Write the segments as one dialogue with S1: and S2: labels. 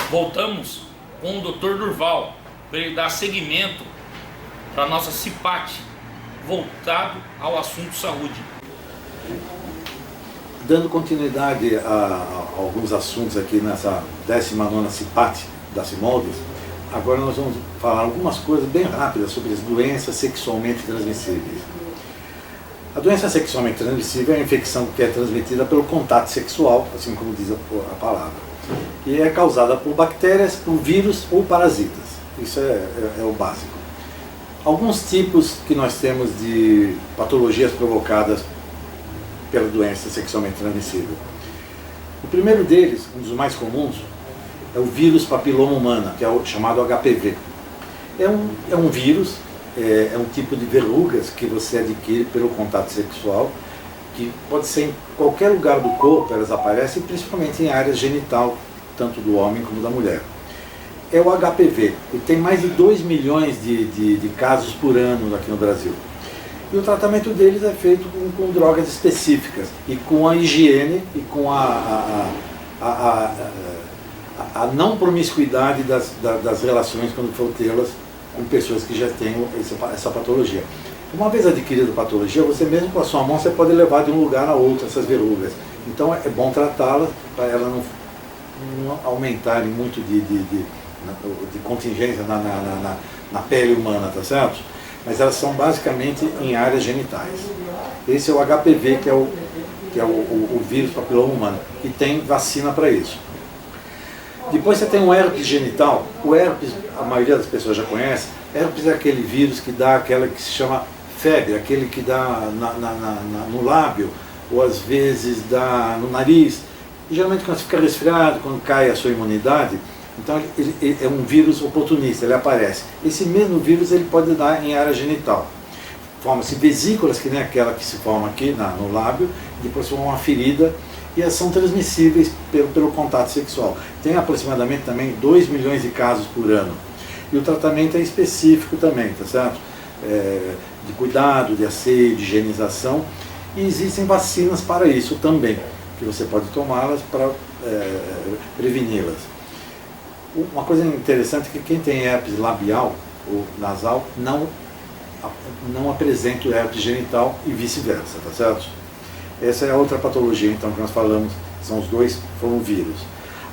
S1: Voltamos com o Dr. Durval para ele dar seguimento para a nossa CIPAT, voltado ao assunto saúde.
S2: Dando continuidade a alguns assuntos aqui nessa 19ª CIPAT da CIMOLDES, agora nós vamos falar algumas coisas bem rápidas sobre as doenças sexualmente transmissíveis. A doença sexualmente transmissível é a infecção que é transmitida pelo contato sexual, assim como diz a palavra, e é causada por bactérias, por vírus ou parasitas. Isso é o básico. Alguns tipos que nós temos de patologias provocadas pela doença sexualmente transmissível. O primeiro deles, um dos mais comuns, é o vírus papiloma humana, que é o chamado HPV. É um vírus, é um tipo de verrugas que você adquire pelo contato sexual, que pode ser em qualquer lugar do corpo, elas aparecem, principalmente em áreas genital, tanto do homem como da mulher. É o HPV, e tem mais de 2 milhões de casos por ano aqui no Brasil. E o tratamento deles é feito com drogas específicas, e com a higiene, e com a não promiscuidade das relações quando for tê-las com pessoas que já têm essa patologia. Uma vez adquirida a patologia, você mesmo com a sua mão você pode levar de um lugar a outro essas verrugas. Então é bom tratá-las para elas não aumentarem muito de contingência na pele humana, tá certo? Mas elas são basicamente em áreas genitais. Esse é o HPV, que é o vírus papiloma humano, e tem vacina para isso. Depois você tem o herpes genital. O herpes, a maioria das pessoas já conhece. Herpes é aquele vírus que dá aquela que se chama febre, aquele que dá no lábio, ou às vezes dá no nariz. E geralmente quando você fica resfriado, quando cai a sua imunidade, então ele é um vírus oportunista, ele aparece. Esse mesmo vírus ele pode dar em área genital. Forma-se vesículas, que nem aquela que se forma aqui no lábio, e depois forma uma ferida, e elas são transmissíveis pelo contato sexual. Tem aproximadamente também 2 milhões de casos por ano. E o tratamento é específico também, tá certo? De cuidado, de asseio, de higienização, e existem vacinas para isso também, que você pode tomá-las para preveni-las. Uma coisa interessante é que quem tem herpes labial ou nasal não apresenta o herpes genital e vice-versa, tá certo? Essa é a outra patologia, então, que nós falamos, são os dois, foram vírus.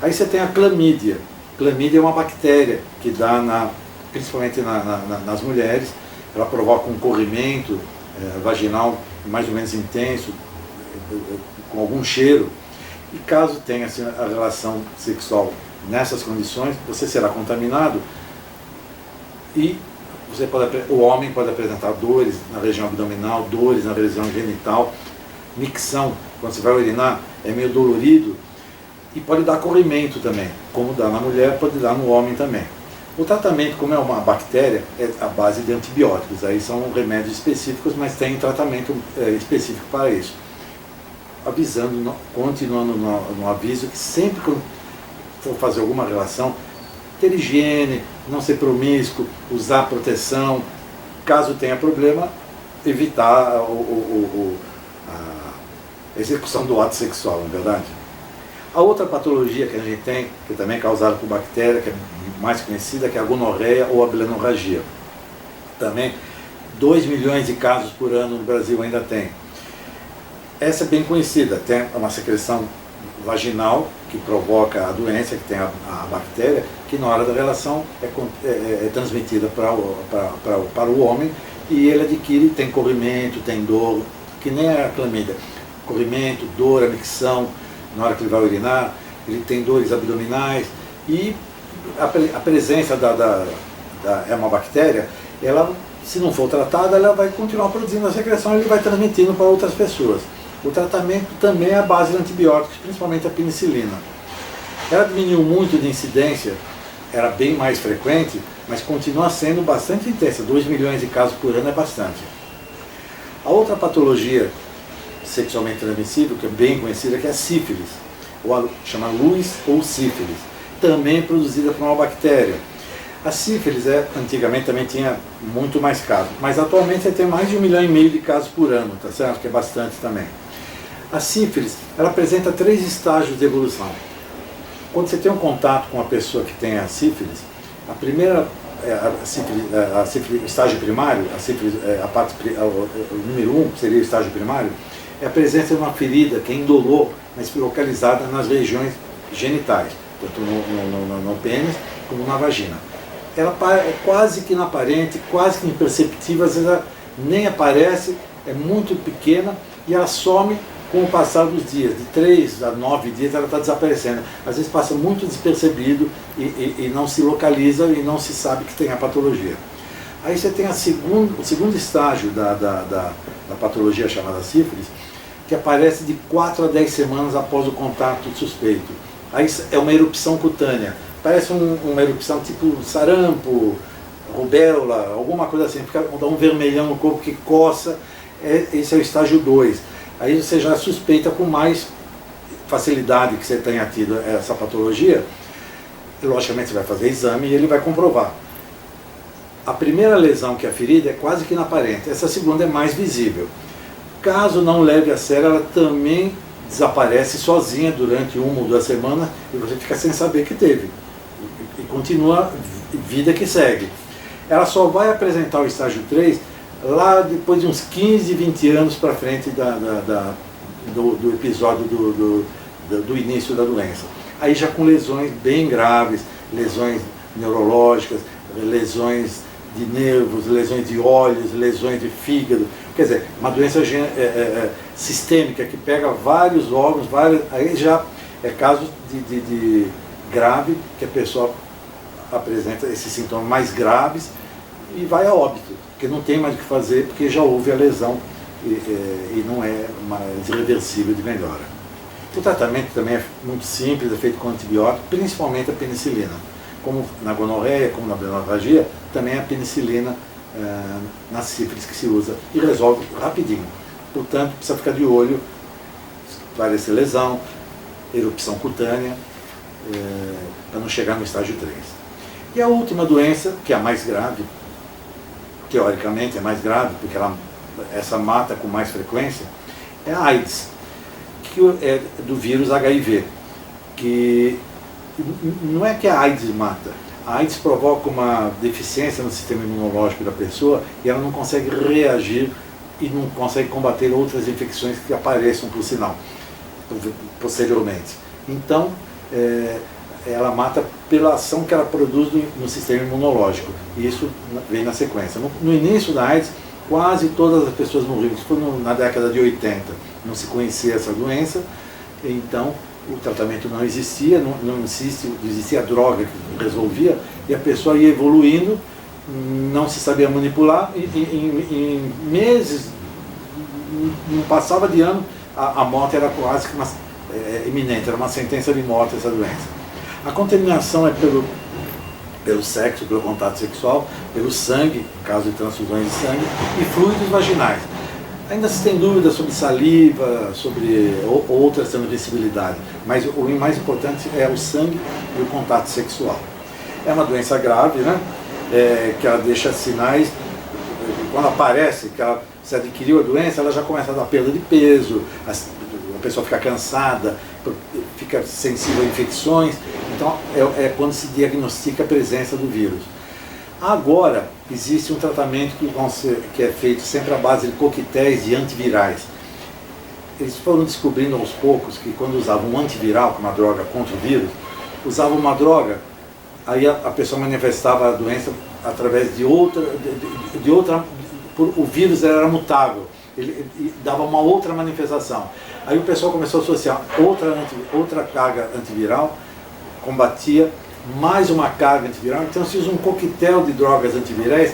S2: Aí você tem a clamídia. Clamídia é uma bactéria que dá, principalmente nas mulheres, ela provoca um corrimento vaginal mais ou menos intenso, com algum cheiro, e caso tenha assim, a relação sexual nessas condições, você será contaminado e o homem pode apresentar dores na região abdominal, dores na região genital, micção, quando você vai urinar, é meio dolorido, e pode dar corrimento também, como dá na mulher, pode dar no homem também. O tratamento, como é uma bactéria, é a base de antibióticos, aí são remédios específicos, mas tem tratamento específico para isso. Avisando, continuando no aviso, que sempre que for fazer alguma relação, ter higiene, não ser promíscuo, usar proteção, caso tenha problema, evitar a execução do ato sexual, não é verdade? A outra patologia que a gente tem, que também é causada por bactéria, que é mais conhecida, que é a gonorreia ou a belernorragia. Também 2 milhões de casos por ano no Brasil ainda tem. Essa é bem conhecida, tem uma secreção vaginal que provoca a doença, que tem a bactéria, que na hora da relação é transmitida para o homem, e ele adquire, tem corrimento, tem dor, que nem a clamídia. Corrimento, dor, a micção, na hora que ele vai urinar, ele tem dores abdominais, e a presença é uma bactéria, ela, se não for tratada, ela vai continuar produzindo a secreção e ele vai transmitindo para outras pessoas. O tratamento também é a base de antibióticos, principalmente a penicilina. Ela diminuiu muito de incidência, era bem mais frequente, mas continua sendo bastante intensa. 2 milhões de casos por ano é bastante. A outra patologia sexualmente transmissível, que é bem conhecida, que é a sífilis, ou chama Lewis ou sífilis, também produzida por uma bactéria. A sífilis antigamente também tinha muito mais casos, mas atualmente você tem mais de 1,5 milhão de casos por ano, tá certo? Que é bastante também. A sífilis, ela apresenta 3 estágios de evolução. Quando você tem um contato com uma pessoa que tem a sífilis, a primeira, a sífilis, estágio primário, a sífilis, o número 1 seria o estágio primário, é a presença de uma ferida que é indolor, mas localizada nas regiões genitais, tanto no pênis como na vagina. Ela é quase que inaparente, quase que imperceptível, às vezes ela nem aparece, é muito pequena e ela some com o passar dos dias. De 3 a 9 dias ela está desaparecendo. Às vezes passa muito despercebido e não se localiza e não se sabe que tem a patologia. Aí você tem o segundo estágio da patologia chamada sífilis, que aparece de 4 a 10 semanas após o contato suspeito. Aí é uma erupção cutânea. Parece uma erupção tipo sarampo, rubéola, alguma coisa assim, dá um vermelhão no corpo que coça. Esse é o estágio 2. Aí você já suspeita com mais facilidade que você tenha tido essa patologia. E, logicamente você vai fazer exame e ele vai comprovar. A primeira lesão, que é a ferida, é quase que inaparente. Essa segunda é mais visível. Caso não leve a sério, ela também desaparece sozinha durante 1 ou 2 semanas e você fica sem saber que teve. E continua vida que segue. Ela só vai apresentar o estágio 3 lá depois de uns 15, 20 anos para frente do episódio do início da doença. Aí já com lesões bem graves, lesões neurológicas, lesões de nervos, lesões de olhos, lesões de fígado. Quer dizer, uma doença sistêmica que pega vários órgãos, aí já é caso de grave, que a pessoa apresenta esses sintomas mais graves e vai a óbito, porque não tem mais o que fazer, porque já houve a lesão e não é mais irreversível de melhora. O tratamento também é muito simples, é feito com antibiótico, principalmente a penicilina. Como na gonorreia, como na pneumonia, também é a penicilina na sífilis que se usa e resolve rapidinho. Portanto, precisa ficar de olho, parecer lesão, erupção cutânea, para não chegar no estágio 3. E a última doença, que é a mais grave, teoricamente é mais grave, porque essa mata com mais frequência, é a AIDS, que é do vírus HIV, que não é que a AIDS mata. A AIDS provoca uma deficiência no sistema imunológico da pessoa e ela não consegue reagir e não consegue combater outras infecções que apareçam por sinal, posteriormente. Então, ela mata pela ação que ela produz no sistema imunológico. E isso vem na sequência. No início da AIDS, quase todas as pessoas morriam. Isso foi na década de 80. Não se conhecia essa doença, então o tratamento não existia, não existia droga que resolvia, e a pessoa ia evoluindo, não se sabia manipular, e em meses, não passava de ano, a morte era quase que iminente, era uma sentença de morte essa doença. A contaminação é pelo sexo, pelo contato sexual, pelo sangue, em caso de transfusões de sangue, e fluidos vaginais. Ainda se tem dúvidas sobre saliva, sobre outras transmissibilidades, mas o mais importante é o sangue e o contato sexual. É uma doença grave, né? Que ela deixa sinais, quando aparece, que ela se adquiriu a doença, ela já começa a dar perda de peso, a pessoa fica cansada, fica sensível a infecções, então é quando se diagnostica a presença do vírus. Agora, existe um tratamento que é feito sempre à base de coquetéis de antivirais. Eles foram descobrindo aos poucos que quando usavam um antiviral, uma droga contra o vírus, usavam uma droga, aí a pessoa manifestava a doença através de outra, o vírus era mutável, ele dava uma outra manifestação. Aí o pessoal começou a associar outra carga antiviral, combatia mais uma carga antiviral, então se usa um coquetel de drogas antivirais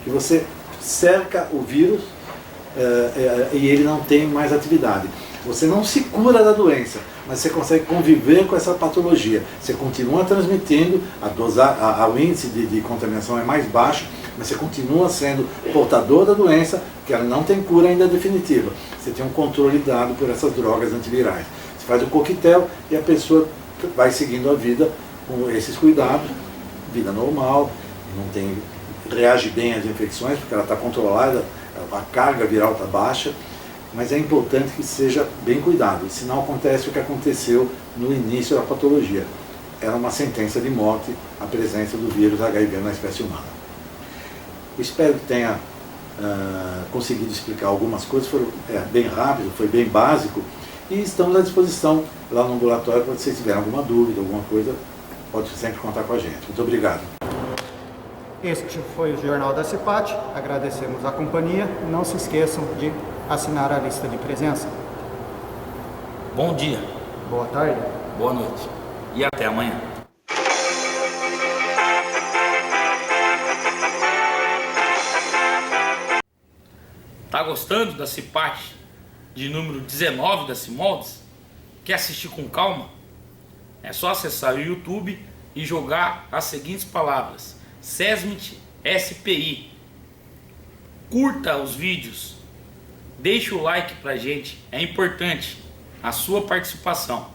S2: que você cerca o vírus e ele não tem mais atividade. Você não se cura da doença, mas você consegue conviver com essa patologia. Você continua transmitindo, o índice de contaminação é mais baixo, mas você continua sendo portador da doença, que ela não tem cura ainda definitiva. Você tem um controle dado por essas drogas antivirais. Você faz o coquetel e a pessoa vai seguindo a vida com esses cuidados, vida normal, reage bem às infecções, porque ela está controlada, a carga viral está baixa, mas é importante que seja bem cuidado, senão acontece o que aconteceu no início da patologia. Era uma sentença de morte a presença do vírus HIV na espécie humana. Eu espero que tenha conseguido explicar algumas coisas, foi bem rápido, foi bem básico, e estamos à disposição lá no ambulatório para vocês tiverem alguma dúvida, alguma coisa, pode sempre contar com a gente. Muito obrigado.
S3: Este foi o Jornal da CIPAT, agradecemos a companhia, não se esqueçam de assinar a lista de presença.
S1: Bom dia,
S3: Boa tarde.
S1: boa noite e até amanhã. Tá gostando da CIPAT de número 19 da Simoldes? Quer assistir com calma? É só acessar o YouTube e jogar as seguintes palavras: SESMIT SPI. Curta os vídeos, deixe o like pra gente, é importante a sua participação.